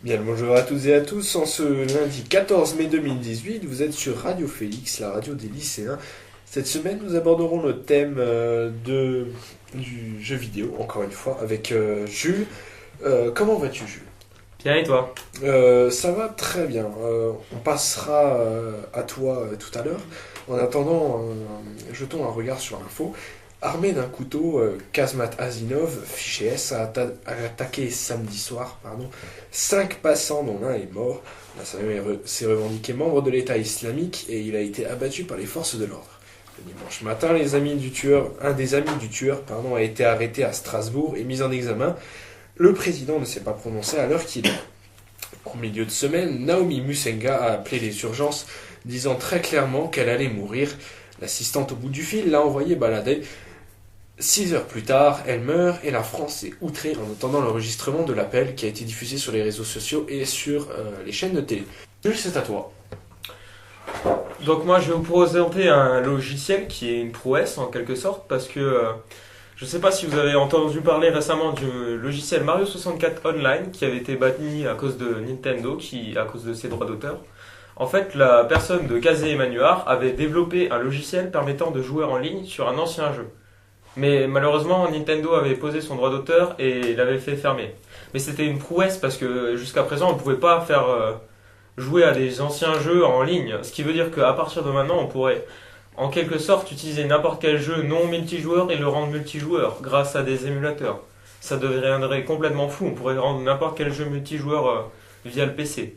Bien le bonjour à toutes et à tous. En ce lundi 14 mai 2018, vous êtes sur Radio Félix, la radio des lycéens. Cette semaine, nous aborderons le thème du jeu vidéo, encore une fois, avec Jules. Comment vas-tu, Jules? Bien et toi? Ça va très bien. On passera à toi tout à l'heure. En attendant, jetons un regard sur l'info. Armé d'un couteau, Kazmat Azinov, fiché S, a attaqué samedi soir 5 passants dont l'un est mort. L'assaillant s'est revendiqué membre de l'État islamique et il a été abattu par les forces de l'ordre. Le dimanche matin, un des amis du tueur a été arrêté à Strasbourg et mis en examen. Le président ne s'est pas prononcé à l'heure qu'il est. En milieu de semaine, Naomi Musenga a appelé les urgences, disant très clairement qu'elle allait mourir. L'assistante au bout du fil l'a envoyée balader. 6 heures plus tard, elle meurt et la France est outrée en entendant l'enregistrement de l'appel qui a été diffusé sur les réseaux sociaux et sur les chaînes de télé. Jules, c'est à toi. Donc moi je vais vous présenter un logiciel qui est une prouesse en quelque sorte parce que je ne sais pas si vous avez entendu parler récemment du logiciel Mario 64 Online qui avait été banni à cause de Nintendo, à cause de ses droits d'auteur. En fait, la personne de Kaze Emmanuar avait développé un logiciel permettant de jouer en ligne sur un ancien jeu. Mais malheureusement, Nintendo avait posé son droit d'auteur et l'avait fait fermer. Mais c'était une prouesse parce que jusqu'à présent, on ne pouvait pas faire jouer à des anciens jeux en ligne. Ce qui veut dire qu'à partir de maintenant, on pourrait en quelque sorte utiliser n'importe quel jeu non multijoueur et le rendre multijoueur grâce à des émulateurs. Ça deviendrait complètement fou. On pourrait rendre n'importe quel jeu multijoueur via le PC.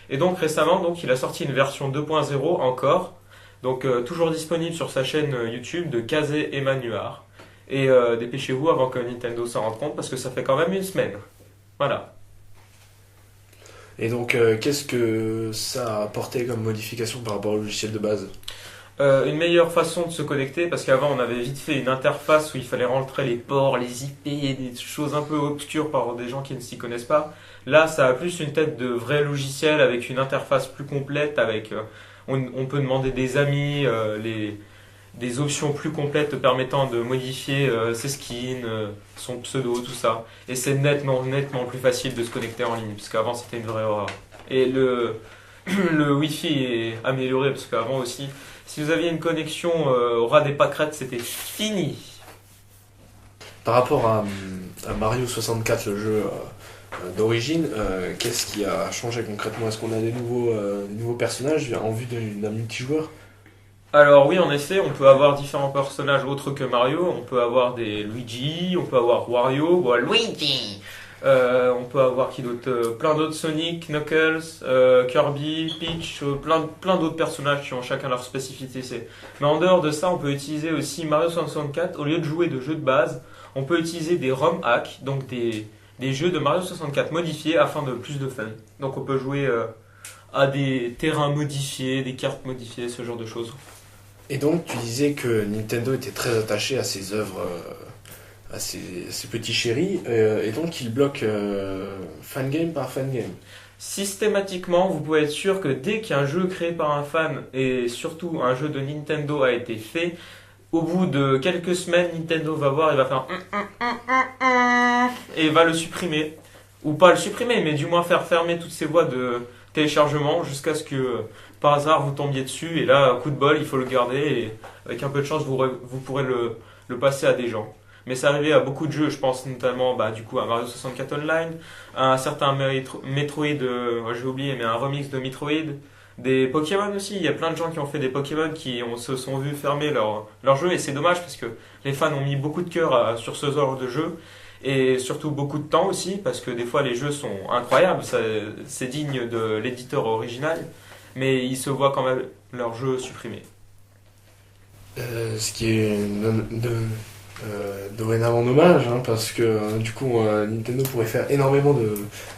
Et donc récemment, il a sorti une version 2.0 encore. Donc toujours disponible sur sa chaîne YouTube de Kaze Emmanuar. Et dépêchez-vous avant que Nintendo s'en rende compte parce que ça fait quand même une semaine. Voilà. Et donc, qu'est-ce que ça a apporté comme modification par rapport au logiciel de base? Une meilleure façon de se connecter parce qu'avant on avait vite fait une interface où il fallait rentrer les ports, les IP et des choses un peu obscures par des gens qui ne s'y connaissent pas. Là, ça a plus une tête de vrai logiciel avec une interface plus complète. On peut demander des amis, des options plus complètes permettant de modifier ses skins, son pseudo, tout ça. Et c'est nettement plus facile de se connecter en ligne, parce qu'avant c'était une vraie horreur. Et le Wi-Fi est amélioré, parce qu'avant aussi, si vous aviez une connexion au ras des pâquerettes, c'était fini. Par rapport à Mario 64, le jeu d'origine, qu'est-ce qui a changé concrètement? Est-ce qu'on a des nouveaux personnages en vue d'un multijoueur? Alors oui, en effet, on peut avoir différents personnages autres que Mario. On peut avoir des Luigi, on peut avoir Wario, Luigi. On peut avoir qui d'autre, plein d'autres Sonic, Knuckles, Kirby, Peach, plein d'autres personnages qui ont chacun leur spécificité. Mais en dehors de ça, on peut utiliser aussi Mario 64. Au lieu de jouer de jeux de base, on peut utiliser des ROM hacks, donc des jeux de Mario 64 modifiés afin de plus de fun. Donc on peut jouer à des terrains modifiés, des cartes modifiées, ce genre de choses. Et donc, tu disais que Nintendo était très attaché à ses œuvres, à ses petits chéris, et donc il bloque fangame par fangame. Systématiquement, vous pouvez être sûr que dès qu'un jeu créé par un fan, et surtout un jeu de Nintendo a été fait, au bout de quelques semaines, Nintendo va voir et va faire et va le supprimer. Ou pas le supprimer, mais du moins faire fermer toutes ces voies de téléchargement jusqu'à ce que par hasard vous tombiez dessus et là, coup de bol, il faut le garder et avec un peu de chance, vous pourrez le passer à des gens. Mais c'est arrivé à beaucoup de jeux, je pense notamment du coup à Mario 64 Online, à un certain Metroid, j'ai oublié, mais un remix de Metroid, des Pokémon aussi. Il y a plein de gens qui ont fait des Pokémon se sont vus fermer leur jeu et c'est dommage parce que les fans ont mis beaucoup de cœur sur ce genre de jeu et surtout beaucoup de temps aussi parce que des fois les jeux sont incroyables, c'est digne de l'éditeur original, mais ils se voient quand même leur jeu supprimé. Ce qui est dorénavant dommage, parce que du coup Nintendo pourrait faire énormément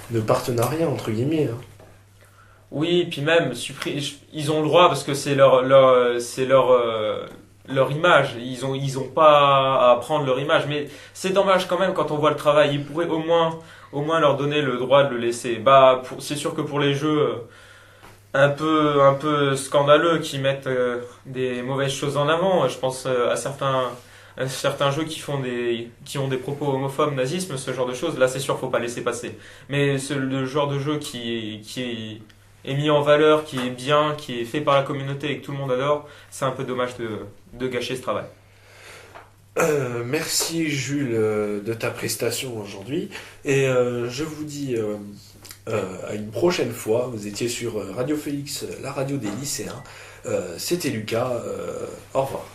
de partenariats entre guillemets. Oui, puis même, ils ont le droit parce que c'est leur image. Ils ont pas à prendre leur image. Mais c'est dommage quand même quand on voit le travail. Ils pourraient au moins leur donner le droit de le laisser. C'est sûr que pour les jeux un peu scandaleux qui mettent des mauvaises choses en avant, je pense à certains jeux qui ont des propos homophobes, nazisme, ce genre de choses, là c'est sûr, faut pas laisser passer. Mais le genre de jeu est mis en valeur, qui est bien, qui est fait par la communauté et que tout le monde adore, c'est un peu dommage de gâcher ce travail. Merci Jules de ta prestation aujourd'hui et je vous dis à une prochaine fois. Vous étiez sur Radio Félix, la radio des lycéens. C'était Lucas. Au revoir.